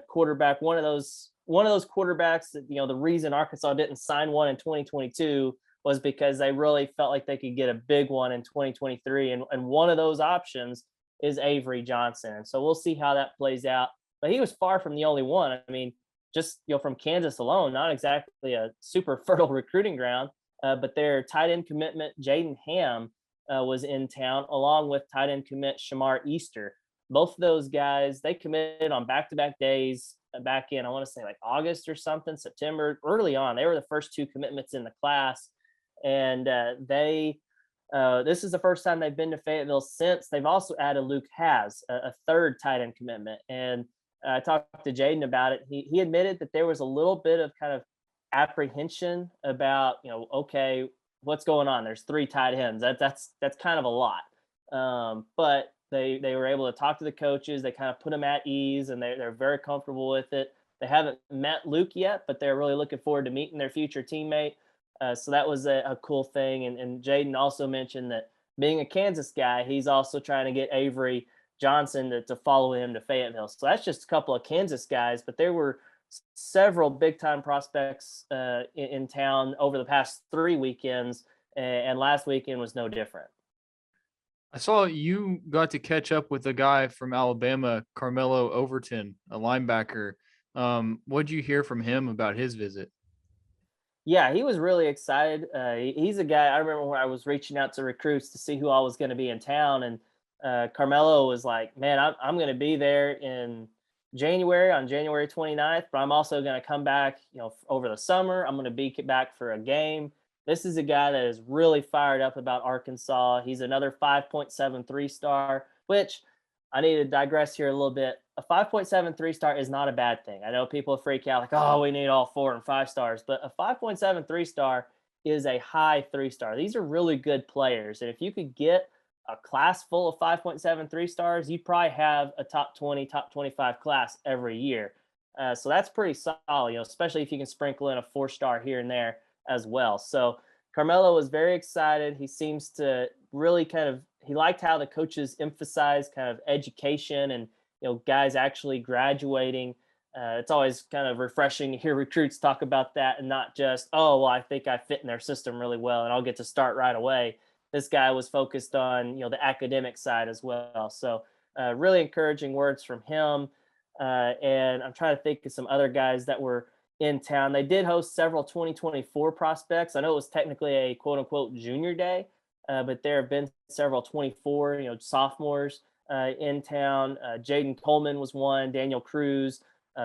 quarterback. One of those quarterbacks that, the reason Arkansas didn't sign one in 2022 was because they really felt like they could get a big one in 2023. And one of those options is Avery Johnson. And so we'll see how that plays out. But he was far from the only one. I mean, just from Kansas alone, not exactly a super fertile recruiting ground. but their tight end commitment, Jaden Ham, was in town along with tight end commit Shamar Easter. Both of those guys, they committed on back-to-back days back in, I want to say like August or something, September, early on. They were the first two commitments in the class. And this is the first time they've been to Fayetteville since. They've also added Luke Has, a third tight end commitment. And I talked to Jaden about it. He admitted that there was a little bit of kind of apprehension about, okay, what's going on? There's three tight ends. That's kind of a lot. But they were able to talk to the coaches. They kind of put them at ease, and they're very comfortable with it. They haven't met Luke yet, but they're really looking forward to meeting their future teammate. So that was a cool thing. And Jaden also mentioned that being a Kansas guy, he's also trying to get Avery Johnson to follow him to Fayetteville. So that's just a couple of Kansas guys, but there were several big time prospects in town over the past 3 weekends, and last weekend was no different. I saw you got to catch up with a guy from Alabama, Carmelo Overton, a linebacker. What'd you hear from him about his visit? Yeah, he was really excited. He's a guy, I remember when I was reaching out to recruits to see who all was going to be in town. And Carmelo was like, man, I'm going to be there in January, on January 29th, but I'm also going to come back, over the summer. I'm going to be back for a game. This is a guy that is really fired up about Arkansas. He's another 5.73 star, which I need to digress here a little bit. A 5.73 star is not a bad thing. I know people freak out like, oh, we need all 4 and 5 stars, but a 5.73 star is a high 3-star. These are really good players. And if you could get a class full of 5.73 stars, you probably have a top 20, top 25 class every year. So that's pretty solid, especially if you can sprinkle in a 4-star here and there as well. So Carmelo was very excited. He seems to really he liked how the coaches emphasize kind of education and, guys actually graduating. It's always kind of refreshing to hear recruits talk about that and not just, oh, well, I think I fit in their system really well and I'll get to start right away. This guy was focused on, the academic side as well. So really encouraging words from him. And I'm trying to think of some other guys that were in town. They did host several 2024 prospects. I know it was technically a quote unquote junior day, but there have been several 24, sophomores in town. Jaden Coleman was one, Daniel Cruz,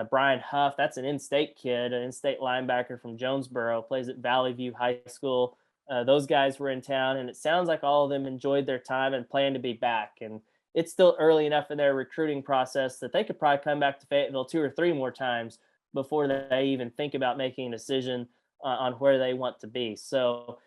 Brian Huff. That's an in-state kid, an in-state linebacker from Jonesboro, plays at Valley View High School. Those guys were in town, and it sounds like all of them enjoyed their time and plan to be back. And it's still early enough in their recruiting process that they could probably come back to Fayetteville 2 or 3 more times before they even think about making a decision on where they want to be. So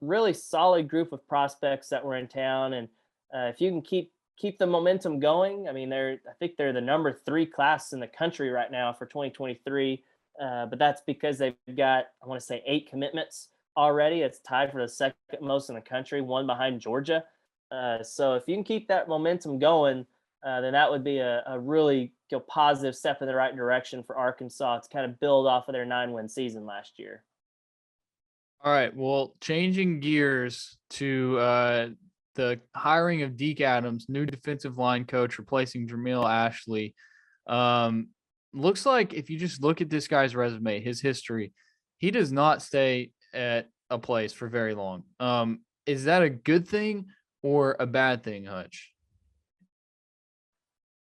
really solid group of prospects that were in town. And if you can keep the momentum going, I mean, I think they're the number 3 class in the country right now for 2023. But that's because they've got, I want to say 8 commitments already. It's tied for the second most in the country, one behind Georgia. So if you can keep that momentum going, then that would be a really positive step in the right direction for Arkansas to kind of build off of their 9-win season last year. All right. Well, changing gears to the hiring of Deke Adams, new defensive line coach, replacing Jameel Ashley. Looks like if you just look at this guy's resume, his history, he does not stay at a place for very long. Is that a good thing or a bad thing, Hutch?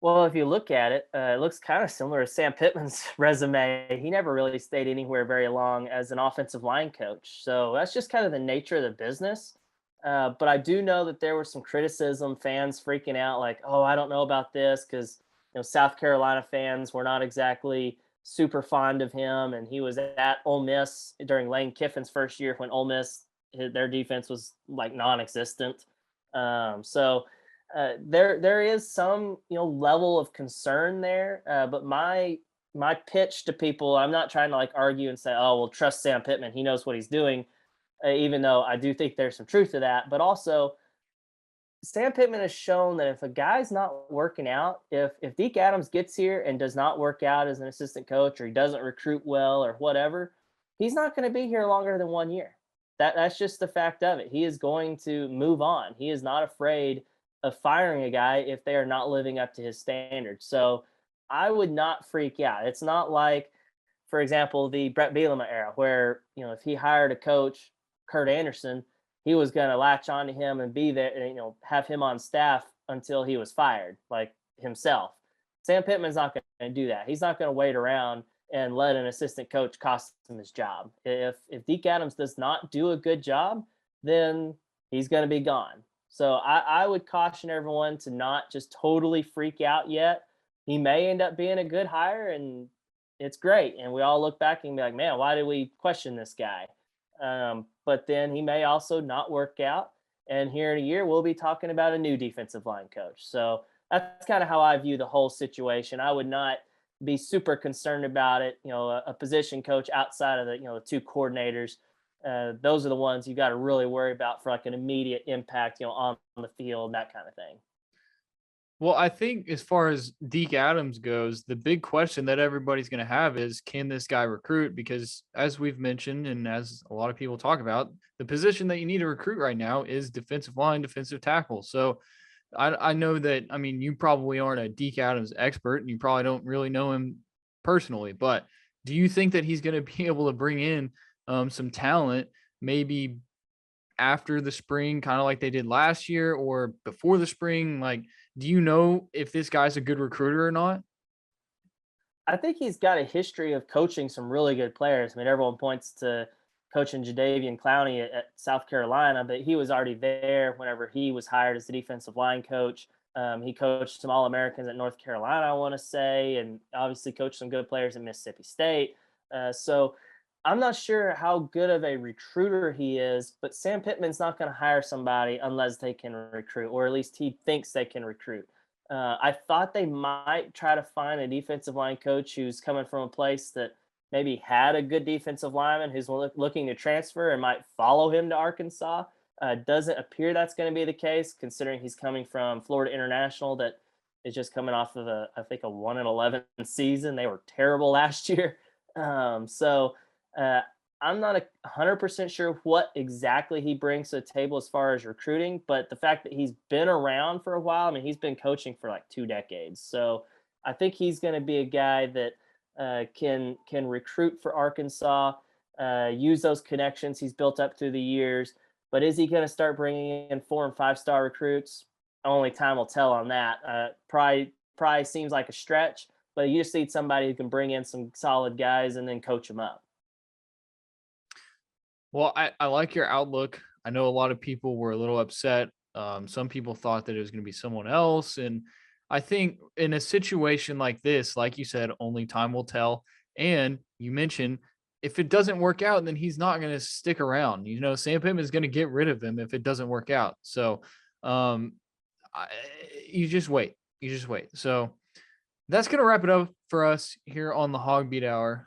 Well, if you look at it, it looks kind of similar to Sam Pittman's resume. He never really stayed anywhere very long as an offensive line coach. So that's just kind of the nature of the business. But I do know that there was some criticism, fans freaking out like, oh, I don't know about this because, South Carolina fans were not exactly super fond of him. And he was at Ole Miss during Lane Kiffin's first year when Ole Miss, their defense was like non-existent. There is some level of concern there, but my pitch to people, I'm not trying to like argue and say, oh well, trust Sam Pittman, he knows what he's doing, even though I do think there's some truth to that. But also, Sam Pittman has shown that if a guy's not working out, if Deke Adams gets here and does not work out as an assistant coach, or he doesn't recruit well or whatever, he's not going to be here longer than 1 year. That's just the fact of it. He is going to move on. He is not afraid of firing a guy if they are not living up to his standards. So I would not freak out. It's not like, for example, the Brett Bielema era where, if he hired a coach Kurt Anderson, he was going to latch on to him and be there and, have him on staff until he was fired, like himself. Sam Pittman's not going to do that. He's not going to wait around and let an assistant coach cost him his job. If Deke Adams does not do a good job, then he's going to be gone. So I would caution everyone to not just totally freak out yet. He may end up being a good hire, and it's great. And we all look back and be like, man, why did we question this guy? But then he may also not work out. And here in a year, we'll be talking about a new defensive line coach. So that's kind of how I view the whole situation. I would not be super concerned about it. A position coach outside of the two coordinators, those are the ones you got to really worry about for like an immediate impact, on the field, that kind of thing. Well, I think as far as Deke Adams goes, the big question that everybody's going to have is, can this guy recruit? Because as we've mentioned, and as a lot of people talk about, the position that you need to recruit right now is defensive line, defensive tackle. So I know that, I mean, you probably aren't a Deke Adams expert and you probably don't really know him personally, but do you think that he's going to be able to bring in some talent maybe after the spring, kind of like they did last year, or before the spring? Like, do you know if this guy's a good recruiter or not? I think he's got a history of coaching some really good players. I mean, everyone points to coaching Jadeveon Clowney at South Carolina, but he was already there whenever he was hired as the defensive line coach. He coached some All-Americans at North Carolina, I want to say, and obviously coached some good players at Mississippi State. So I'm not sure how good of a recruiter he is, but Sam Pittman's not going to hire somebody unless they can recruit, or at least he thinks they can recruit. I thought they might try to find a defensive line coach who's coming from a place that maybe had a good defensive lineman who's looking to transfer and might follow him to Arkansas. Doesn't appear that's going to be the case, considering he's coming from Florida International, that is just coming off of I think a 1-11 season. They were terrible last year. I'm not 100% sure what exactly he brings to the table as far as recruiting, but the fact that he's been around for a while, I mean, he's been coaching for like 2 decades. So I think he's going to be a guy that can recruit for Arkansas, use those connections he's built up through the years. But is he going to start bringing in 4- and 5-star recruits? Only time will tell on that. Probably seems like a stretch, but you just need somebody who can bring in some solid guys and then coach them up. Well, I like your outlook. I know a lot of people were a little upset. Some people thought that it was going to be someone else. And I think in a situation like this, like you said, only time will tell. And you mentioned if it doesn't work out, then he's not going to stick around. Sam Pittman is going to get rid of him if it doesn't work out. So you just wait. So that's going to wrap it up for us here on the HawgBeat Hour.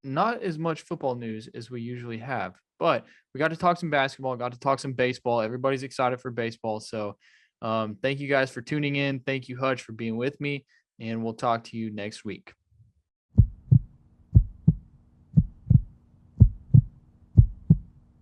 Not as much football news as we usually have, but we got to talk some basketball, got to talk some baseball. Everybody's excited for baseball. So thank you guys for tuning in. Thank you, Hutch, for being with me, and we'll talk to you next week.